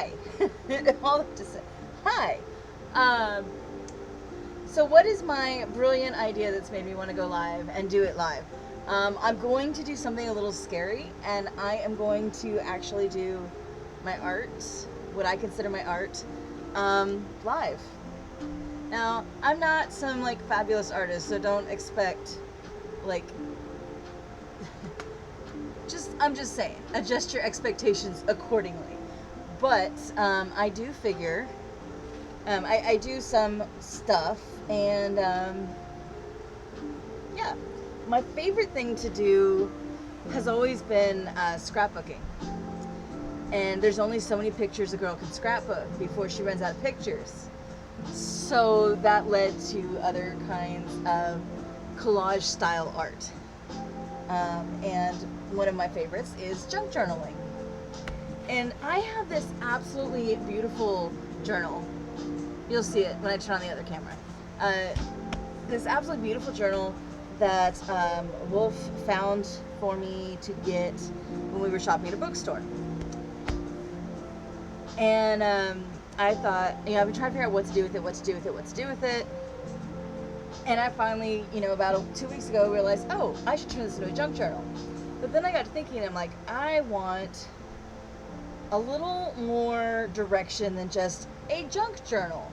hi. All that to say, hi. So what is my brilliant idea that's made me want to go live and do it live? I'm going to do something a little scary, and I am going to actually do my art, what I consider my art, live. Now, I'm not some like fabulous artist, so don't expect like I'm just saying, adjust your expectations accordingly. But I do figure, I do some stuff, and yeah, my favorite thing to do has always been scrapbooking. And there's only so many pictures a girl can scrapbook before she runs out of pictures. So that led to other kinds of collage style art. And one of my favorites is junk journaling. And I have this absolutely beautiful journal. You'll see it when I turn on the other camera. This absolutely beautiful journal that Wolf found for me to get when we were shopping at a bookstore. And I thought, I've been trying to figure out what to do with it. And I finally, about 2 weeks ago, realized, oh, I should turn this into a junk journal. But then I got to thinking, and I'm like, I want a little more direction than just a junk journal.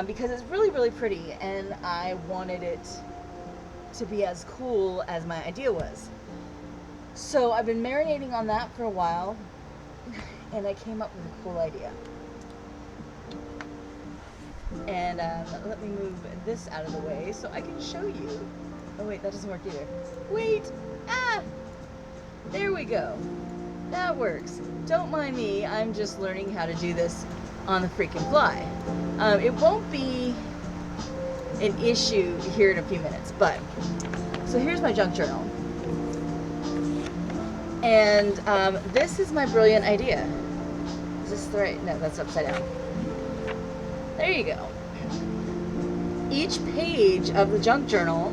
Because it's really, really pretty, and I wanted it to be as cool as my idea was. So I've been marinating on that for a while, and I came up with a cool idea. And let me move this out of the way so I can show you. Oh wait, that doesn't work either. Wait! There we go. That works. Don't mind me, I'm just learning how to do this on the freaking fly. It won't be an issue here in a few minutes, but so here's my junk journal. And this is my brilliant idea. Is this the right? No, that's upside down. There you go. Each page of the junk journal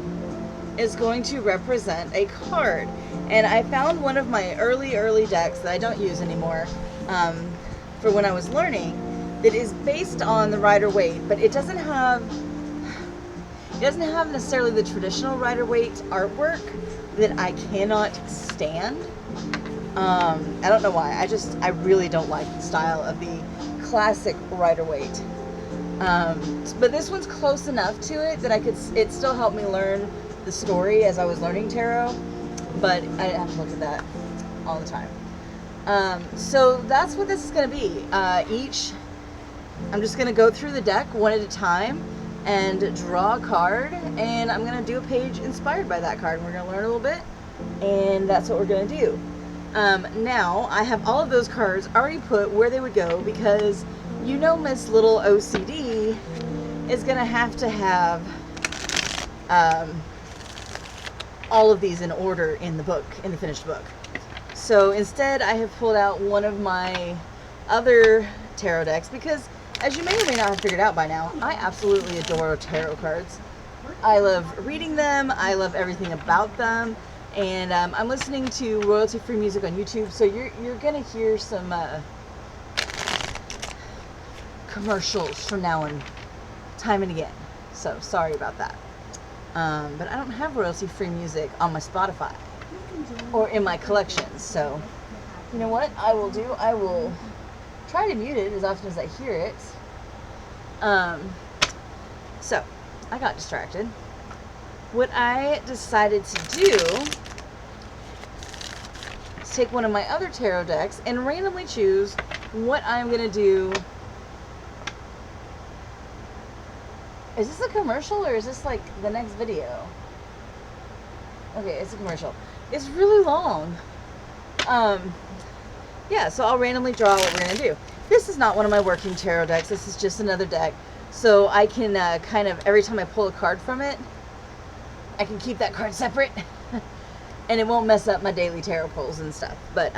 is going to represent a card. And I found one of my early decks that I don't use anymore for when I was learning that is based on the Rider-Waite, but it doesn't have necessarily the traditional Rider-Waite artwork that I cannot stand. I don't know why. I really don't like the style of the classic Rider-Waite. But this one's close enough to it that it still helped me learn the story as I was learning tarot, but I didn't have to look at that all the time. So that's what this is going to be. I'm just going to go through the deck one at a time and draw a card, and I'm going to do a page inspired by that card. We're going to learn a little bit, and that's what we're going to do. Now, I have all of those cards already put where they would go because Miss Little OCD is going to have all of these in order in the finished book. So instead, I have pulled out one of my other tarot decks because, as you may or may not have figured out by now, I absolutely adore tarot cards. I love reading them. I love everything about them. And I'm listening to royalty-free music on YouTube, so you're going to hear some commercials from now on, time and again. So sorry about that. But I don't have royalty-free music on my Spotify or in my collections. So you know what I will do? I will try to mute it as often as I hear it. So I got distracted. What I decided to do is take one of my other tarot decks and randomly choose what I'm going to do. Is this a commercial or is this like the next video? Okay, it's a commercial. It's really long. Yeah, so I'll randomly draw what we're going to do. This is not one of my working tarot decks. This is just another deck. So I can kind of, every time I pull a card from it, I can keep that card separate. And it won't mess up my daily tarot pulls and stuff. But,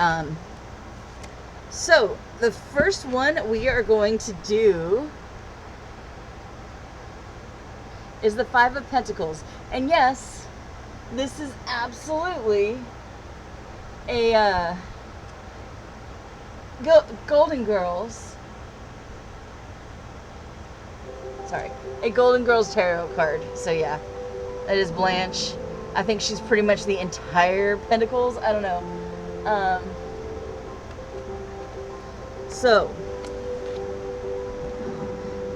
so the first one we are going to do is the Five of Pentacles. And yes, this is absolutely a Golden Girls sorry, a Golden Girls Tarot card. So yeah, that is Blanche. I think she's pretty much the entire Pentacles. I don't know. So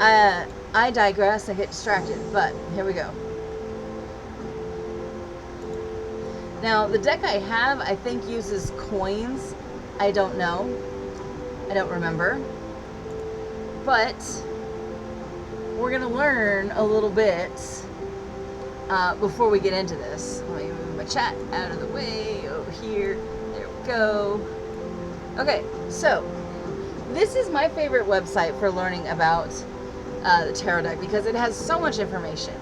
I digress and get distracted, but here we go. Now, the deck I have, I think, uses coins. I don't know. I don't remember. But we're going to learn a little bit before we get into this. Let me move my chat out of the way over here. There we go. Okay, so this is my favorite website for learning about the tarot deck because it has so much information.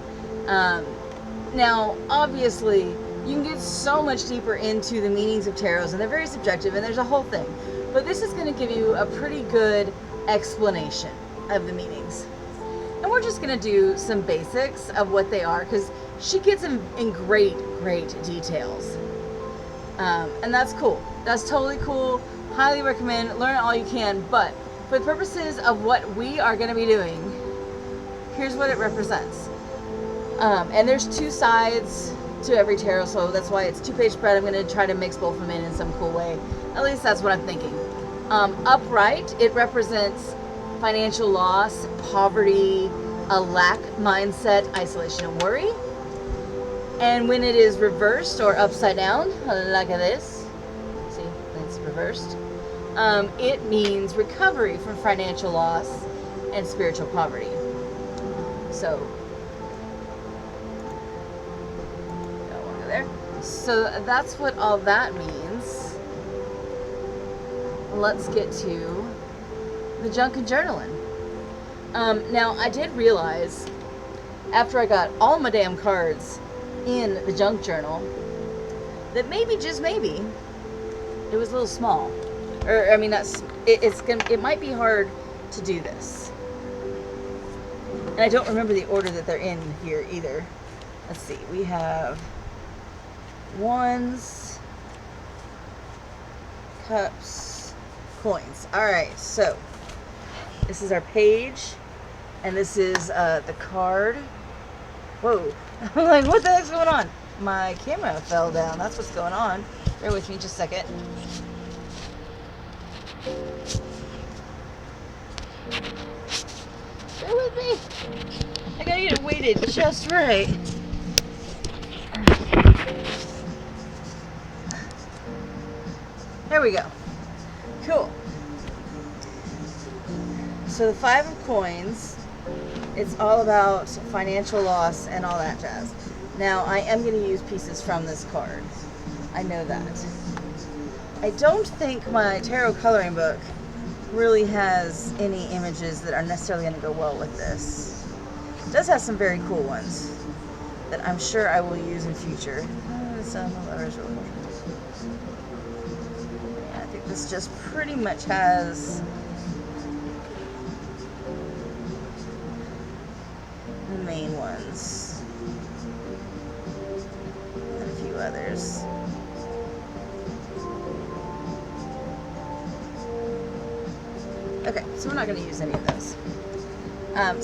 Now, obviously, you can get so much deeper into the meanings of tarots, and they're very subjective, and there's a whole thing. But this is going to give you a pretty good explanation of the meanings. And we're just going to do some basics of what they are, because she gets them in great, great details. And that's cool. That's totally cool. Highly recommend. Learn all you can. But for the purposes of what we are going to be doing, here's what it represents. And there's two sides to every tarot, so that's why it's 2-page spread. I'm going to try to mix both of them in some cool way. At least that's what I'm thinking. Upright, it represents financial loss, poverty, a lack mindset, isolation, and worry. And when it is reversed or upside down, like this, see, it's reversed, it means recovery from financial loss and spiritual poverty. So, so that's what all that means. Let's get to the junk and journaling. Now, I did realize after I got all my damn cards in the junk journal that maybe, just maybe, it was a little small. Or, I mean, it might be hard to do this. And I don't remember the order that they're in here either. Let's see, we have wands, cups, coins. All right, so this is our page, and this is the card. Whoa, I'm like, what the heck's going on? My camera fell down. That's what's going on. Bear with me just a second. Bear with me. I gotta get it weighted just right. There we go. Cool. So the 5 of coins, it's all about financial loss and all that jazz. Now, I am going to use pieces from this card. I know that. I don't think my tarot coloring book really has any images that are necessarily going to go well with this. It does have some very cool ones that I'm sure I will use in future. I think this just pretty much has the main ones and a few others. Okay, so we're not going to use any of those.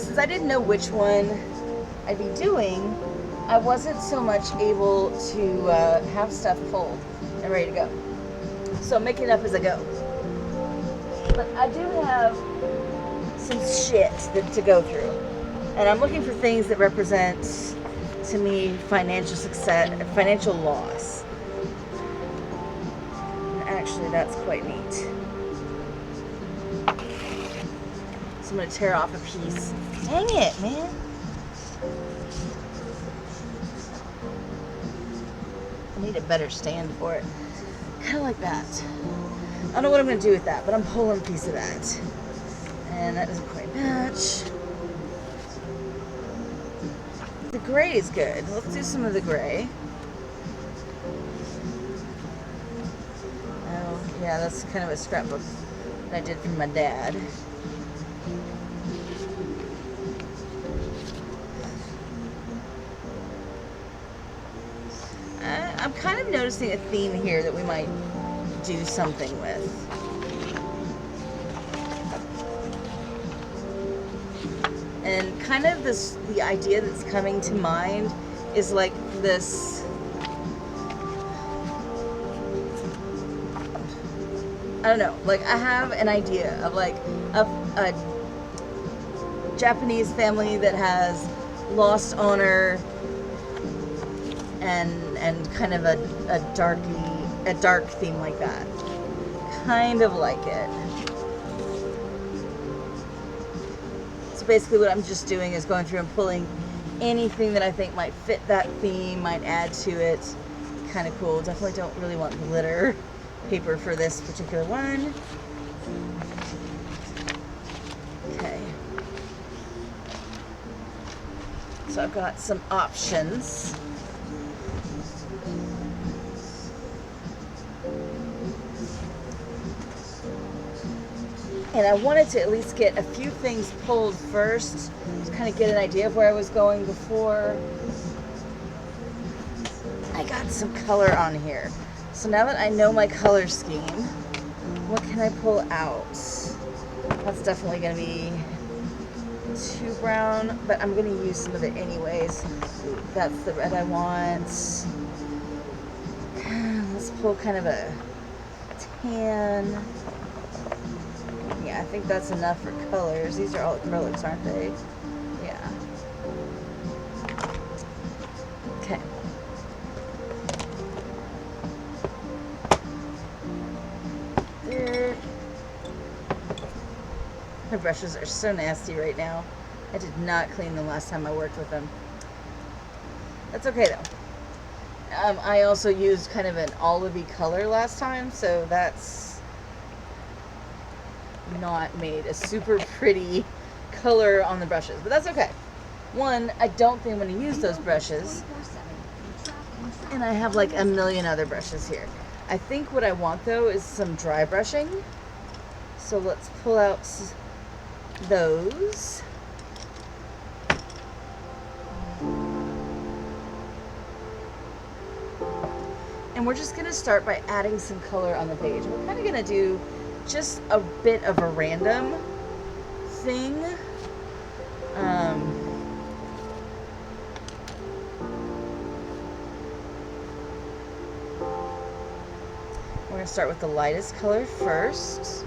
Since I didn't know which one I'd be doing, I wasn't so much able to have stuff pulled and ready to go. So I'm making it up as I go. But I do have some shit to go through. And I'm looking for things that represent, to me, financial success, financial loss. And actually, that's quite neat. So I'm going to tear off a piece. Dang it, man. I need a better stand for it. Kind of like that. I don't know what I'm going to do with that, but I'm pulling a piece of that. And that doesn't quite match. The gray is good. Let's do some of the gray. Oh, yeah, that's kind of a scrapbook that I did from my dad. I'm kind of noticing a theme here that we might do something with. And kind of the idea that's coming to mind is like this, I don't know, like I have an idea of like a Japanese family that has lost honor and kind of a dark theme like that. Kind of like it. So basically what I'm just doing is going through and pulling anything that I think might fit that theme, might add to it. Kind of cool. Definitely don't really want glitter paper for this particular one. Okay. So I've got some options. And I wanted to at least get a few things pulled first to kind of get an idea of where I was going before I got some color on here. So now that I know my color scheme, what can I pull out? That's definitely going to be too brown, but I'm going to use some of it anyways. That's the red I want. Let's pull kind of a tan. Yeah, I think that's enough for colors. These are all acrylics, aren't they? Yeah. Okay. There. My brushes are so nasty right now. I did not clean them last time I worked with them. That's okay though. I also used kind of an olivey color last time, so that's not made a super pretty color on the brushes, but that's okay. One, I don't think I'm going to use those brushes, and I have like a million other brushes here. I think what I want though is some dry brushing, so let's pull out those. And we're just going to start by adding some color on the page. We're kind of going to do just a bit of a random thing. We're going to start with the lightest color first,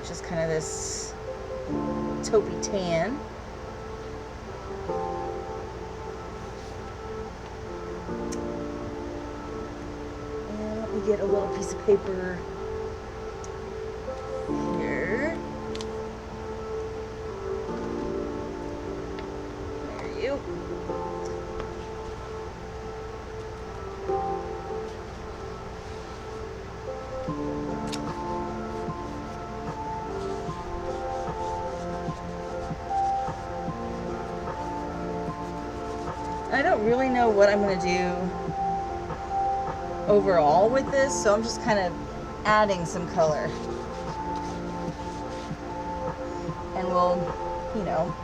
which is kind of this taupey tan. And let me get a little piece of paper here. There you. I don't really know what I'm going to do overall with this, so I'm just kind of adding some color. And we'll, you know,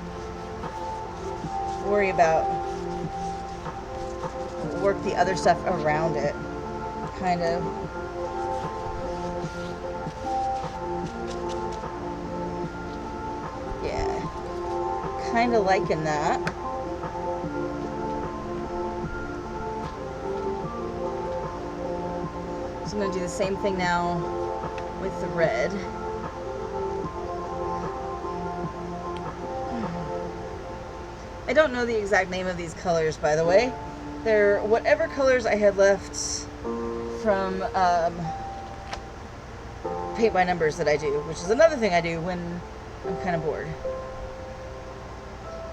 worry about, work the other stuff around it, kind of. Yeah, kind of liking that. So I'm going to do the same thing now with the red. I don't know the exact name of these colors, by the way. They're whatever colors I had left from paint by numbers that I do, which is another thing I do when I'm kind of bored.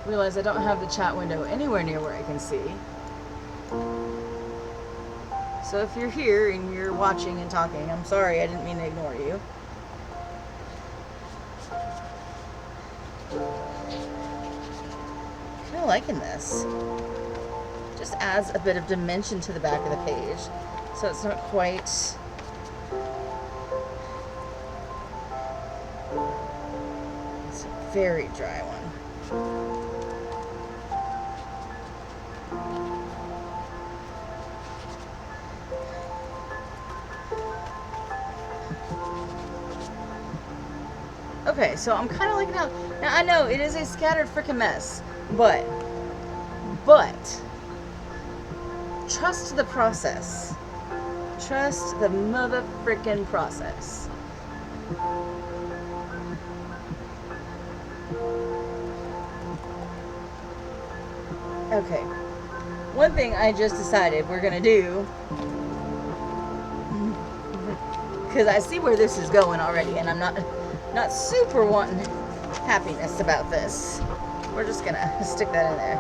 Realize I don't have the chat window anywhere near where I can see. So if you're here and you're watching and talking, I'm sorry, I didn't mean to ignore you. Kind of liking this. Just adds a bit of dimension to the back of the page, so it's not quite. It's a very dry one. Okay, so I'm kind of liking how... Now, I know it is a scattered freaking mess, but trust the process. Trust the mother freaking process. Okay. One thing I just decided we're gonna do, because I see where this is going already, and I'm not super wanting happiness about this. We're just gonna stick that in there.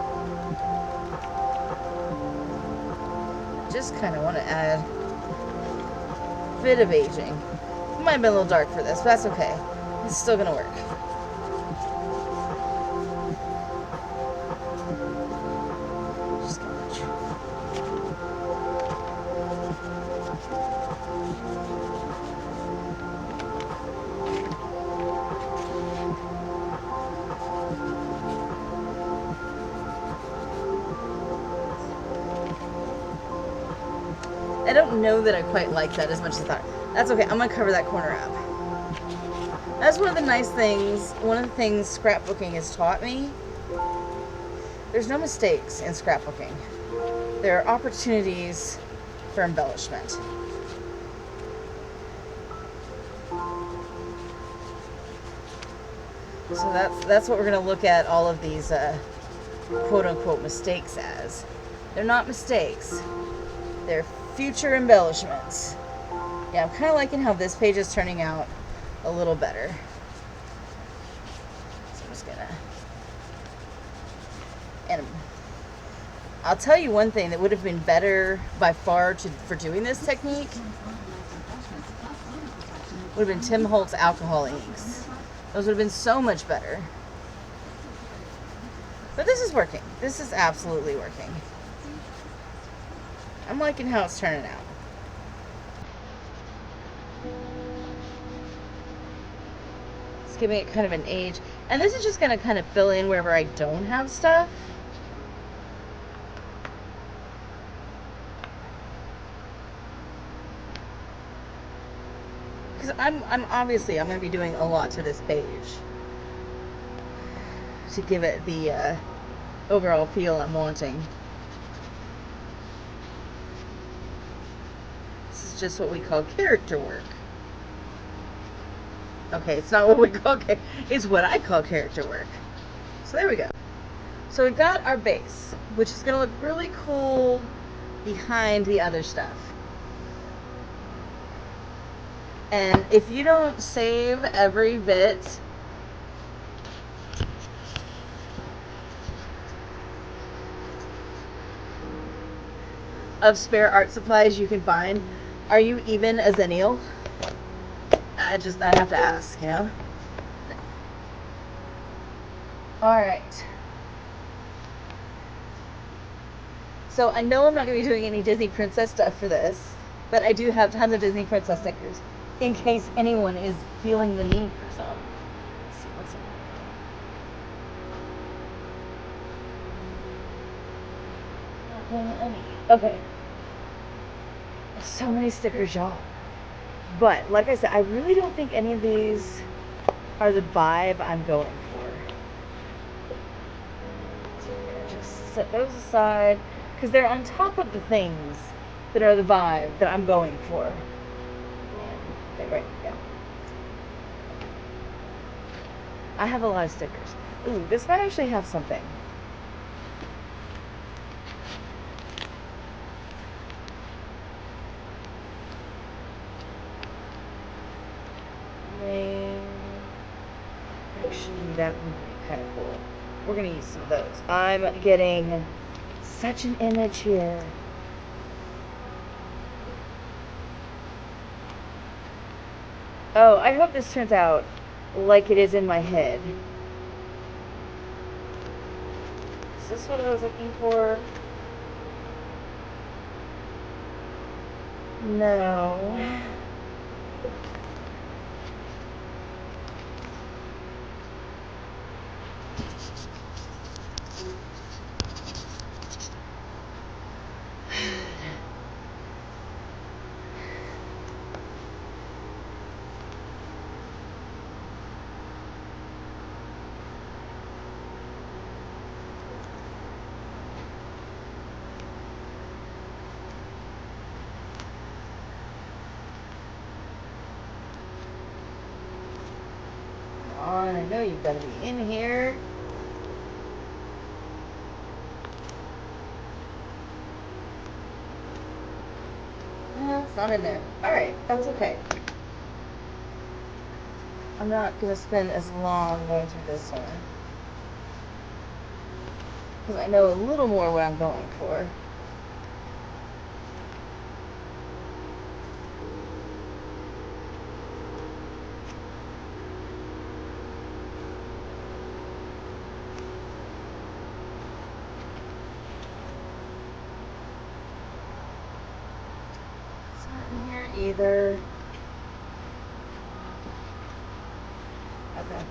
Just kind of want to add a bit of aging. It might have been a little dark for this, but that's okay. It's still gonna work. I don't know that I quite like that as much as I thought. That's okay. I'm going to cover that corner up. That's one of the nice things. One of the things scrapbooking has taught me. There's no mistakes in scrapbooking. There are opportunities for embellishment. So that's what we're going to look at all of these quote-unquote mistakes as. They're not mistakes. They're future embellishments. Yeah, I'm kind of liking how this page is turning out a little better. So I'm just gonna... And I'll tell you one thing that would have been better by far for doing this technique would have been Tim Holtz alcohol inks. Those would have been so much better. But this is working. This is absolutely working. I'm liking how it's turning out. It's giving it kind of an age. And this is just going to kind of fill in wherever I don't have stuff. Because I'm obviously, I'm going to be doing a lot to this page to give it the overall feel I'm wanting. Just what we call character work. Okay, it's not what we call it's what I call character work. So there we go. So we've got our base, which is going to look really cool behind the other stuff. And if you don't save every bit of spare art supplies you can find, are you even a zennial? I have to ask, you know? Alright. So I know I'm not going to be doing any Disney Princess stuff for this, but I do have tons of Disney Princess stickers, in case anyone is feeling the need for some. Let's see what's in there. Okay. So many stickers, y'all. But, like I said, I really don't think any of these are the vibe I'm going for. So we're going to just set those aside, because they're on top of the things that are the vibe that I'm going for. Okay, right, yeah. I have a lot of stickers. Ooh, this might actually have something. Actually, that would be kind of cool. We're going to use some of those. I'm getting such an image here. Oh, I hope this turns out like it is in my head. Is this what I was looking for? No. on. I know you've got to be in here. No, it's not in there. Alright, that's okay. I'm not going to spend as long going through this one. Because I know a little more what I'm going for. It's not in here either. Okay.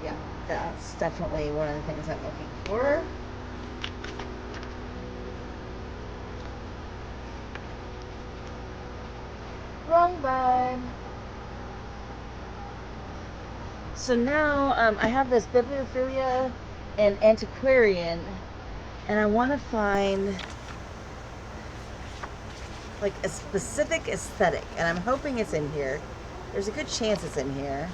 Yeah, that's definitely one of the things I'm looking for. Wrong vibe. So now I have this bibliophilia and antiquarian, and I want to find like a specific aesthetic, and I'm hoping it's in here. There's a good chance it's in here.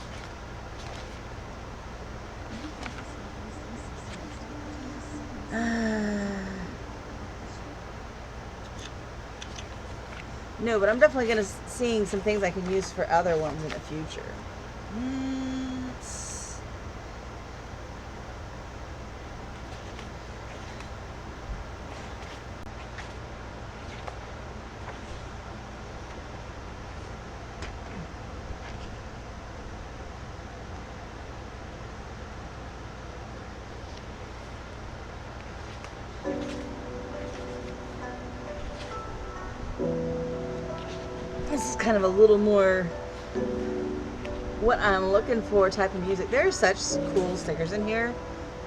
No, but I'm definitely going to seeing some things I can use for other ones in the future. This is kind of a little more what I'm looking for type of music. There are such cool stickers in here.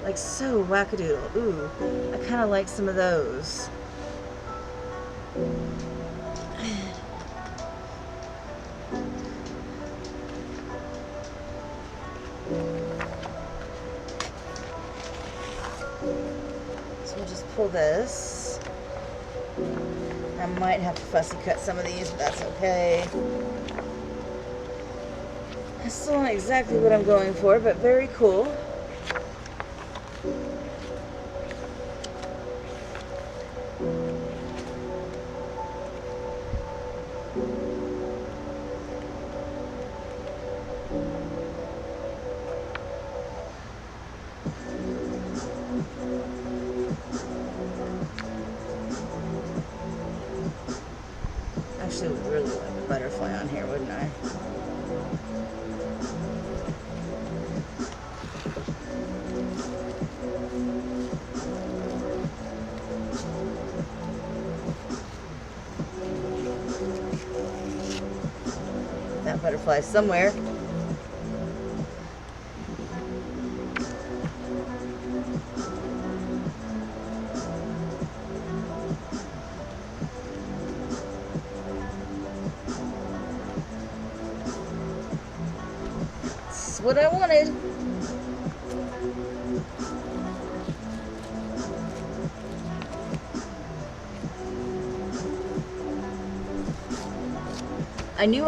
Like so wackadoodle. Ooh, I kind of like some of those. So we'll just pull this. I might have to fussy cut some of these, but that's okay. That's still not exactly what I'm going for, but very cool. Actually, would really like a butterfly on here, wouldn't I? That butterfly somewhere. That's what I wanted. I knew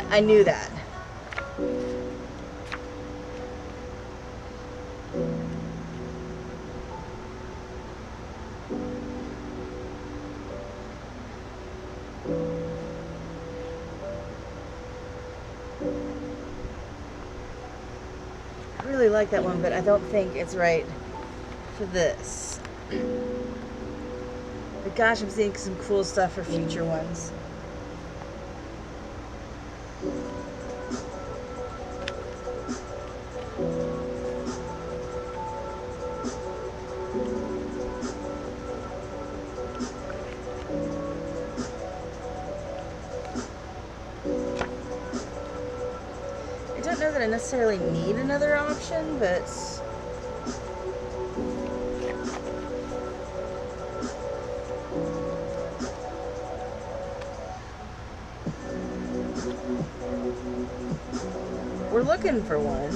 I knew that. I really like that one, but I don't think it's right for this. But gosh, I'm seeing some cool stuff for future ones. I don't know that I necessarily need another option, but we're looking for one.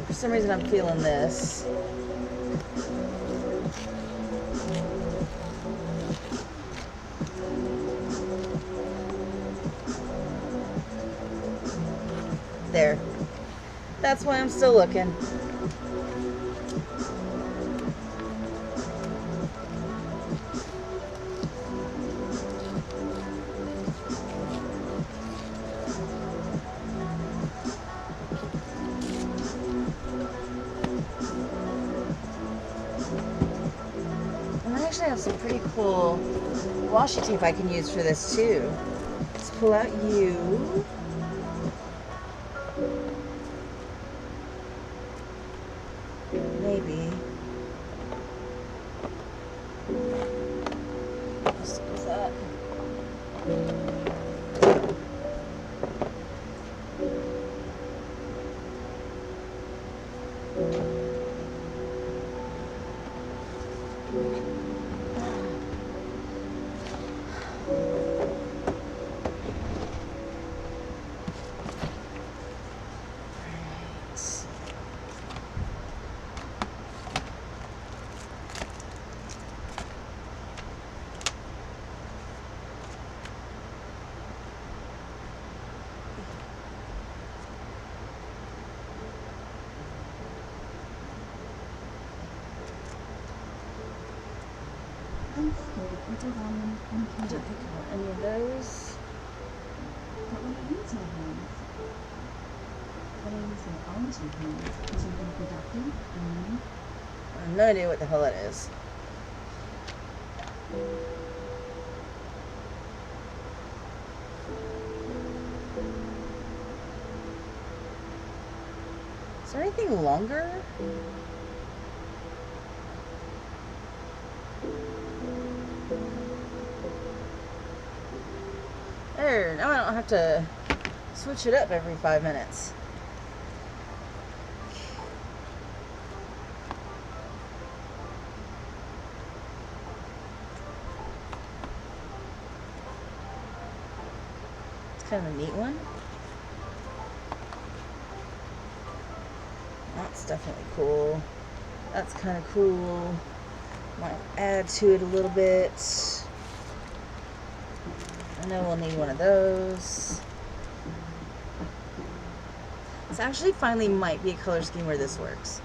For some reason I'm feeling this. that's why I'm still looking. And I actually have some pretty cool washi tape I can use for this too. Let's pull out you. Maybe. Let's do that. I don't think I want any of those. I have no idea what the hell it is. Is there anything longer? There, now I don't have to switch it up every 5 minutes. It's kind of a neat one. That's definitely cool. That's kind of cool. Might add to it a little bit. I know we'll need one of those. This actually finally might be a color scheme where this works.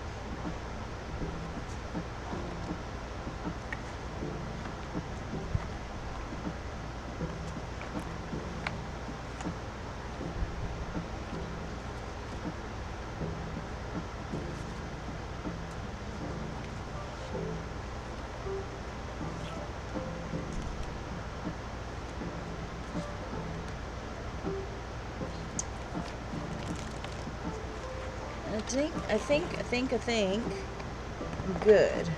I think I'm good.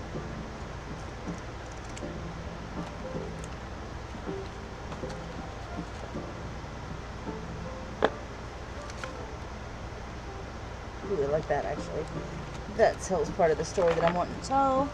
Ooh, I like that actually. That tells part of the story that I'm wanting to tell.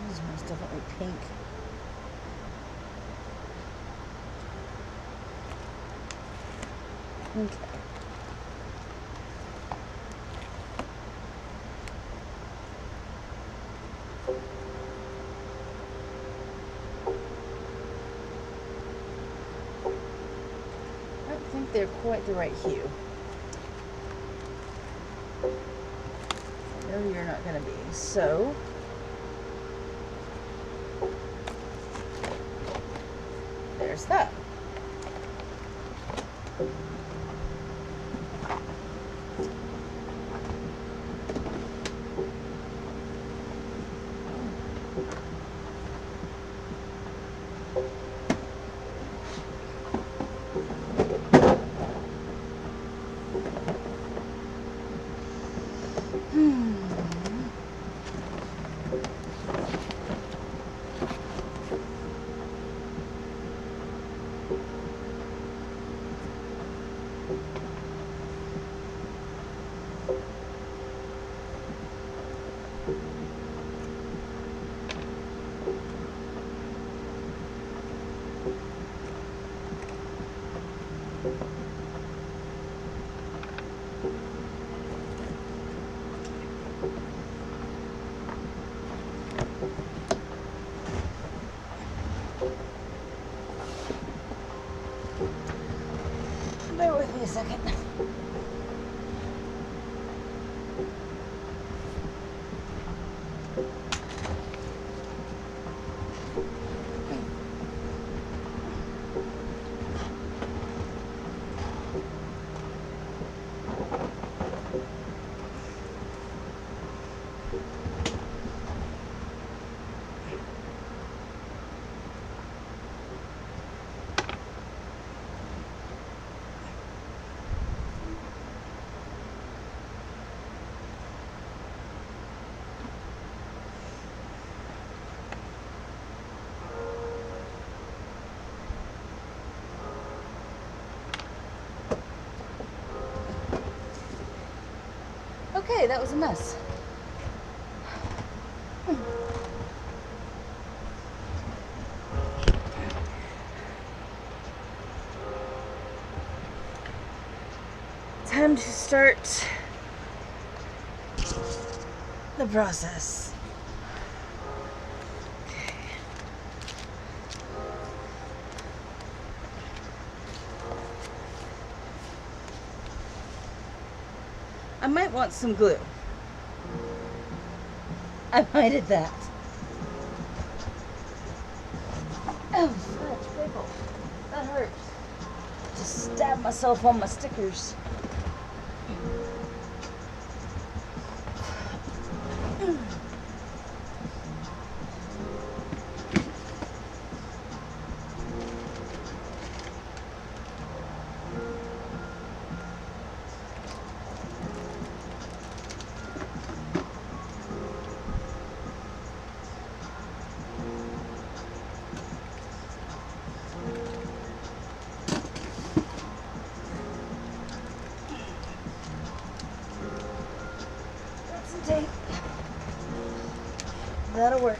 This one's definitely pink. Okay. I don't think they're quite the right hue. No, you're not going to be. So, there's that. Bear with me a second. Okay, that was a mess. Time to start the process. Okay. I might want some glue. I might add that. Oh, fudge, pickle. That hurts. Just stab myself on my stickers. Tape. That'll work.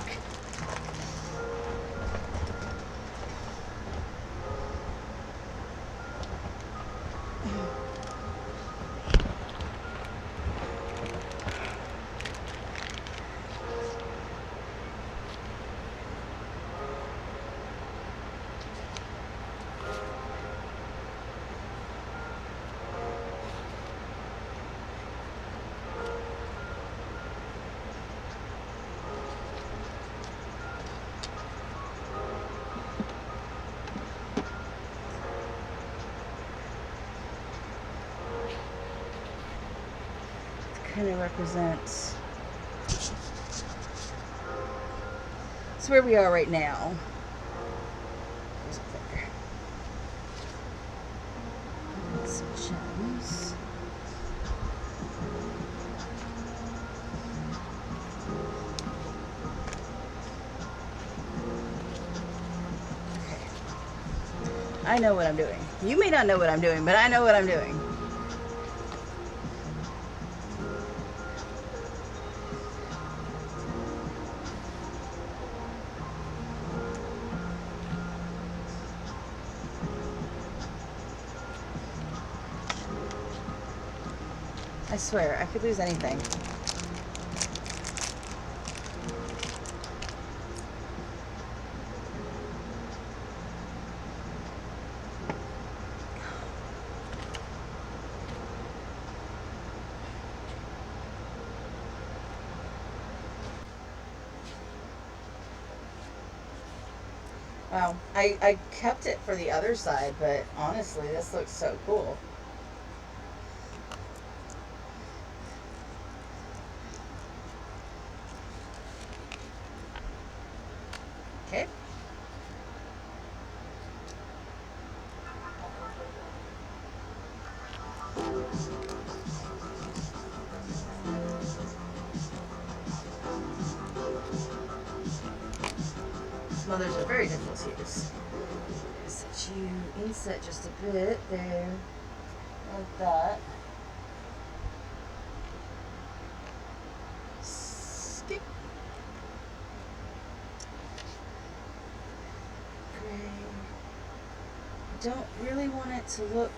Kind of represents. It's where we are right now. Some gems. Okay. I know what I'm doing. You may not know what I'm doing, but I know what I'm doing. I swear, I could lose anything. Wow, I kept it for the other side, but honestly, this looks so cool. Okay. Mothers are very difficult to use. Set you inset just a bit there, like that. Skip. Gray. don't really want it to look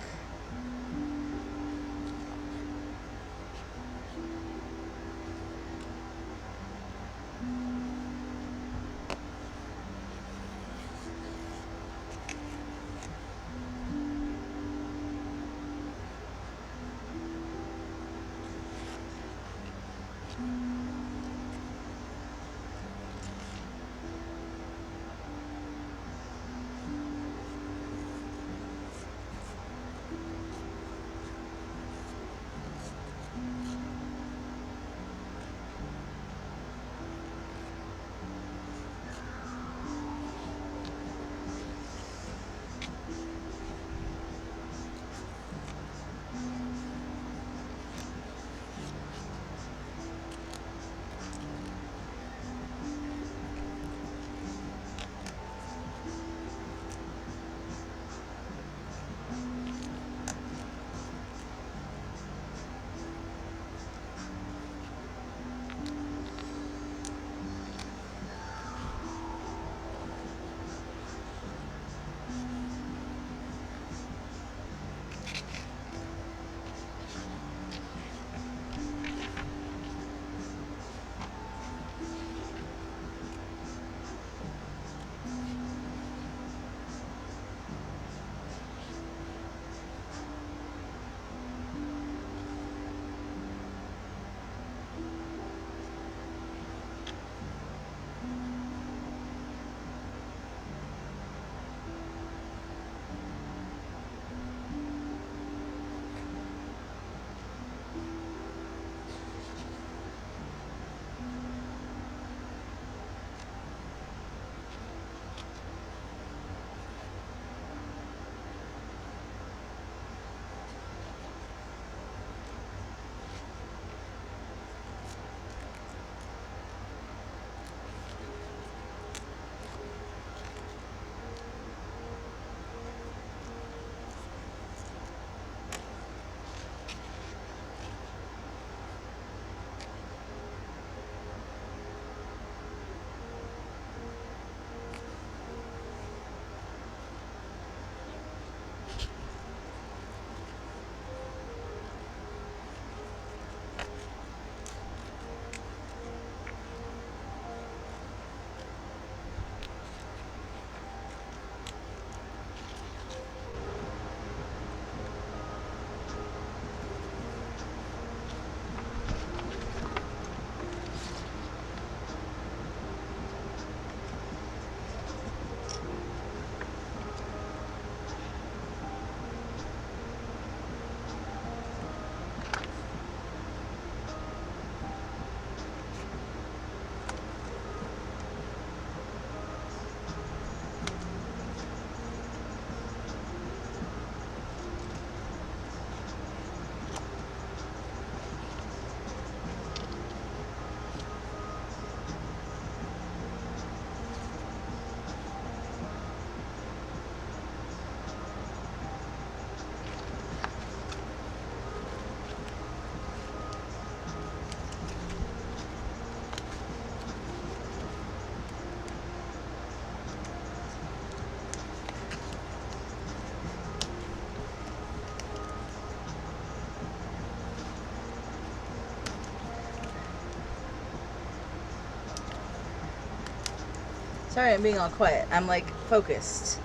Sorry, I'm being all quiet. I'm like focused.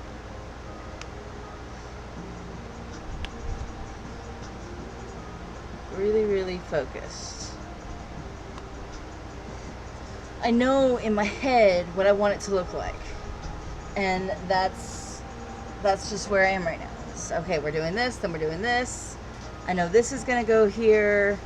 Really, really focused. I know in my head what I want it to look like. And that's just where I am right now. It's, okay, we're doing this, then we're doing this. I know this is gonna go here.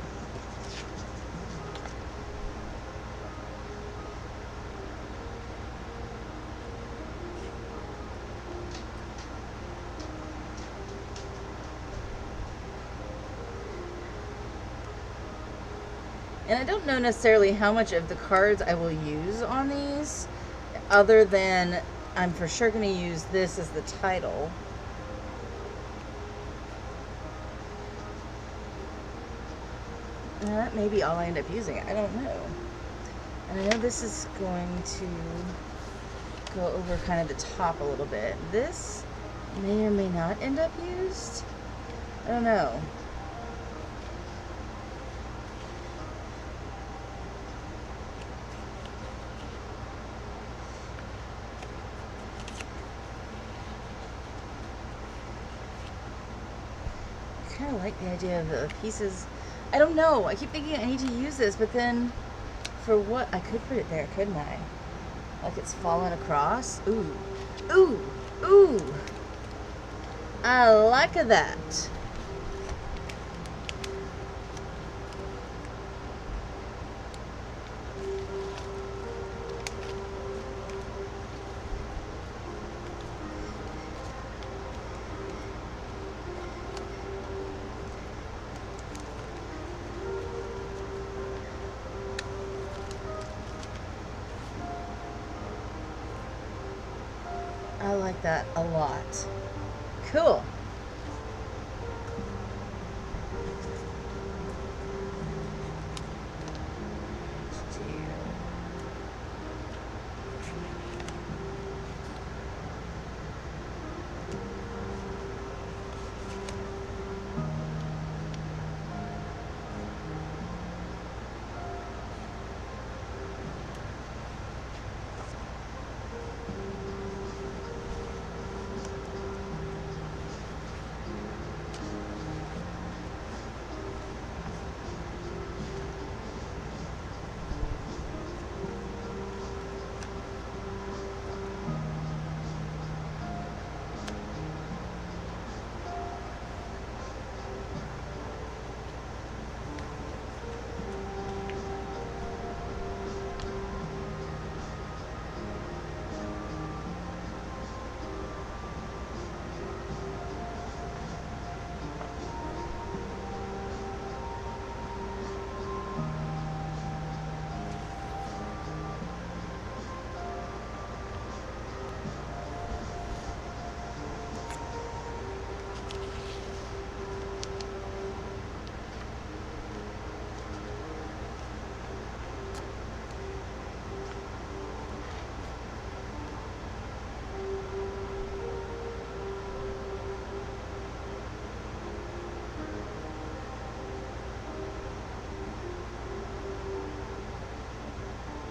And I don't know necessarily how much of the cards I will use on these, other than I'm for sure going to use this as the title. And that may be all I end up using. I don't know. And I know this is going to go over kind of the top a little bit. This may or may not end up used. I don't know. I kind of like the idea of the pieces. I don't know. I keep thinking I need to use this, but then for what? I could put it there, couldn't I? Like it's fallen across. Ooh. Ooh. Ooh. I like that. I like that a lot. Cool.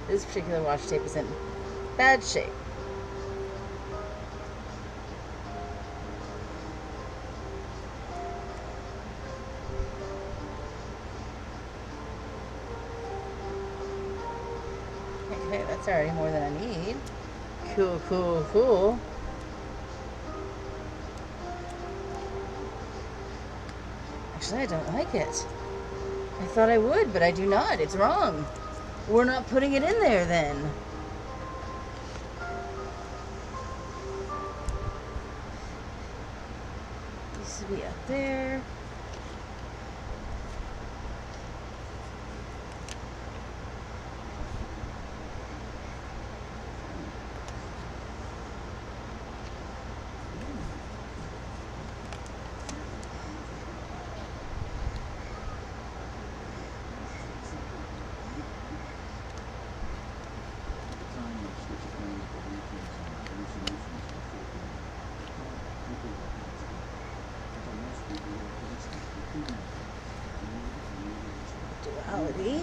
This particular washi tape is in bad shape. Okay, that's already more than I need. Cool, cool, cool. Actually, I don't like it. I thought I would, but I do not. It's wrong. We're not putting it in there then. This should be up there. Duality.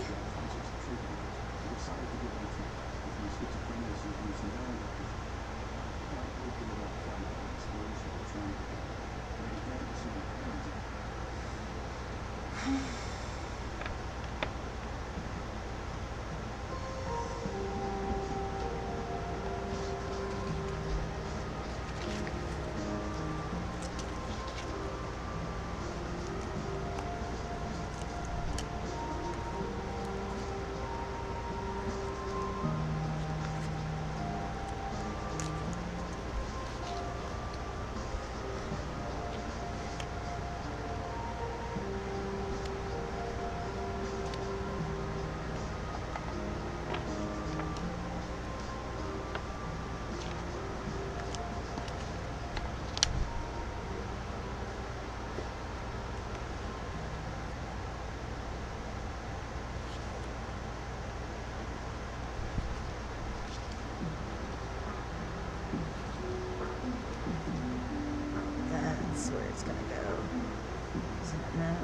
this where it's gonna go? No.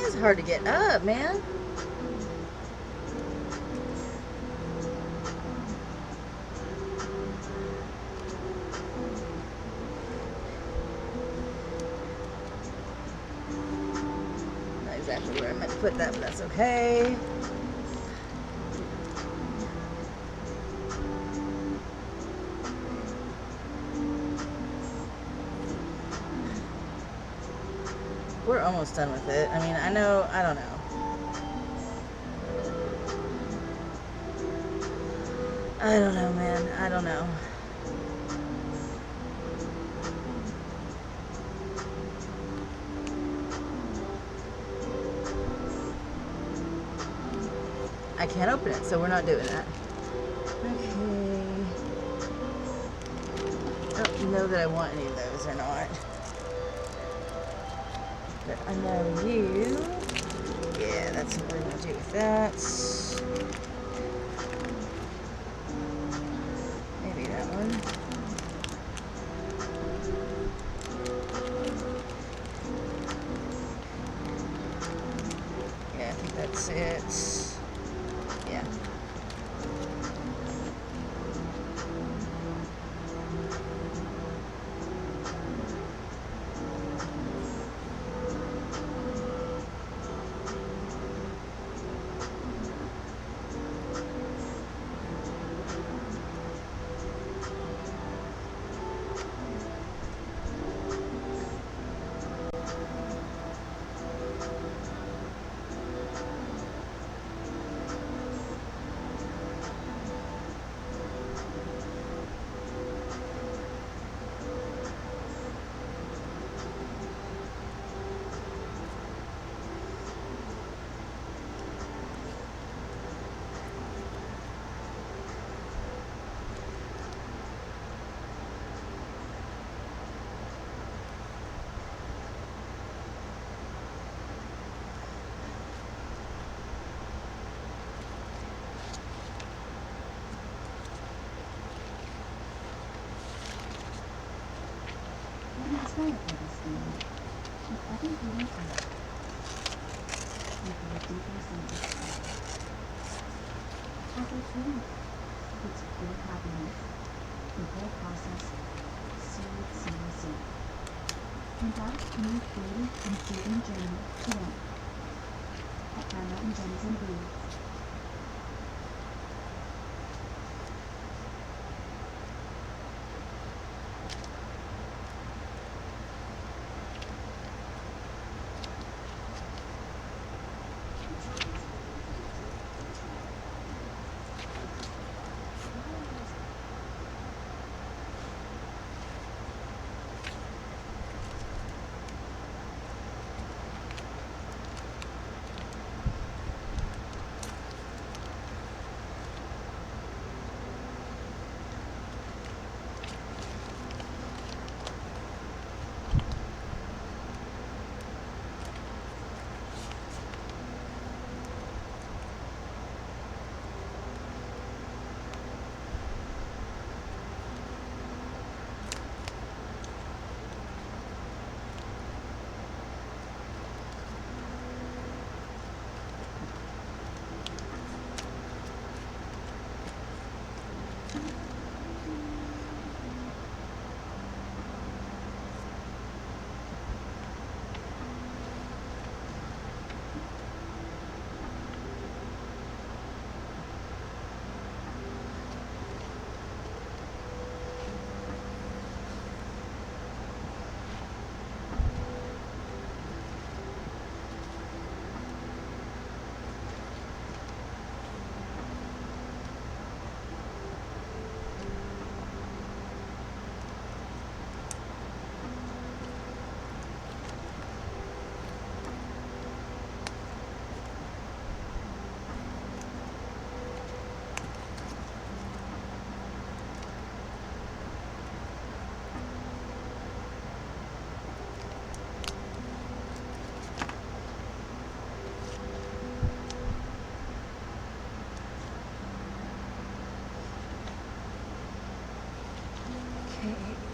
It's hard to get up, man. Not exactly where I meant to put that, but that's okay. We're almost done with it. I mean, I don't know. I don't know, man. I don't know. I can't open it, so we're not doing that. Okay. I don't know that I want any of those or not. But I know you. Yeah, that's what we're going to do with that. Maybe that one. Yeah, I think that's it. Yeah.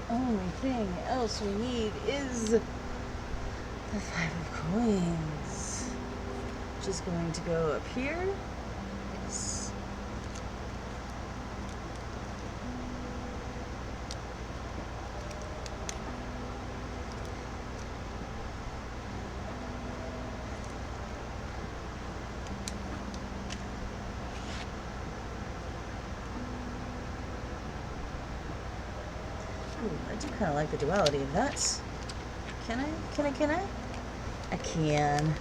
Only thing else we need is the 5 of coins. Just going to go up here. Yes. Ooh, I do kind of like the duality of that. Can I? I can.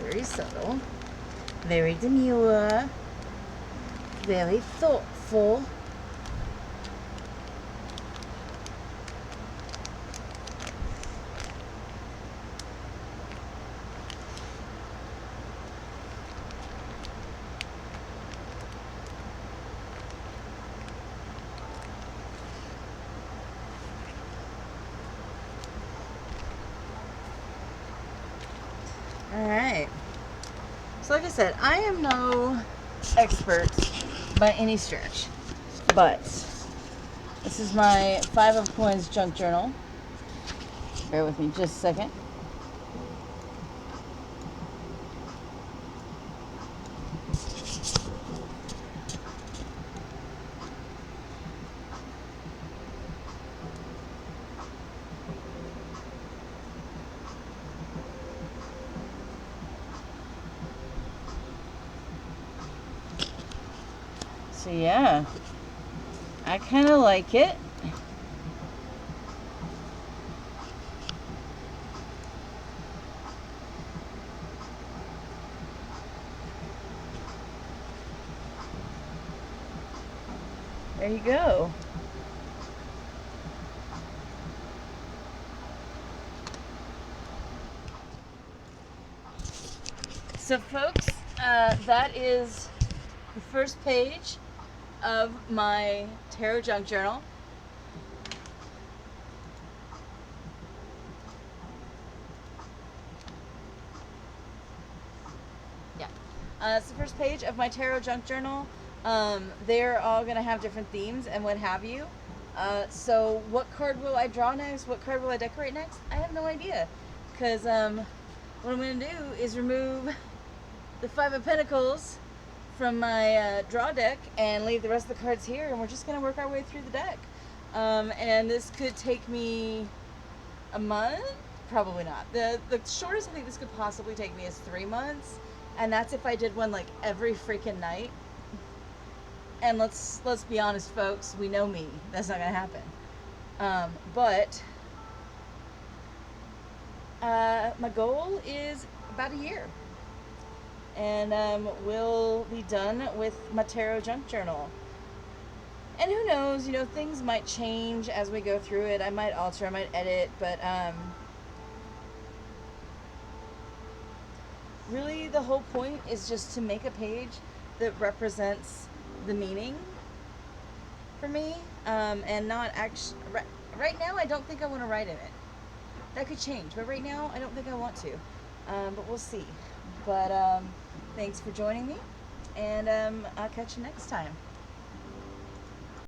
Very subtle. Very demure. Very thoughtful. Alright. So like I said, I am no expert by any stretch. But this is my 5 of coins junk journal. Bear with me just a second. So yeah, I kind of like it. There you go. So folks, that is the first page of my tarot junk journal. Yeah. It's the first page of my tarot junk journal. They're all going to have different themes and what have you. So what card will I draw next? What card will I decorate next? I have no idea. Because what I'm going to do is remove the Five of Pentacles from my draw deck and leave the rest of the cards here. And we're just going to work our way through the deck. And this could take me a month? Probably not. The shortest I think this could possibly take me is 3 months. And that's if I did one like every freaking night. And let's be honest, folks. We know me. That's not gonna happen. But my goal is about a year, and we'll be done with my tarot junk journal. And who knows? You know, things might change as we go through it. I might alter. I might edit. But really, the whole point is just to make a page that represents the meaning for me, and not actually right now I don't think I want to write in it. That could change, but right now I don't think I want to, but we'll see. But thanks for joining me, and I'll catch you next time.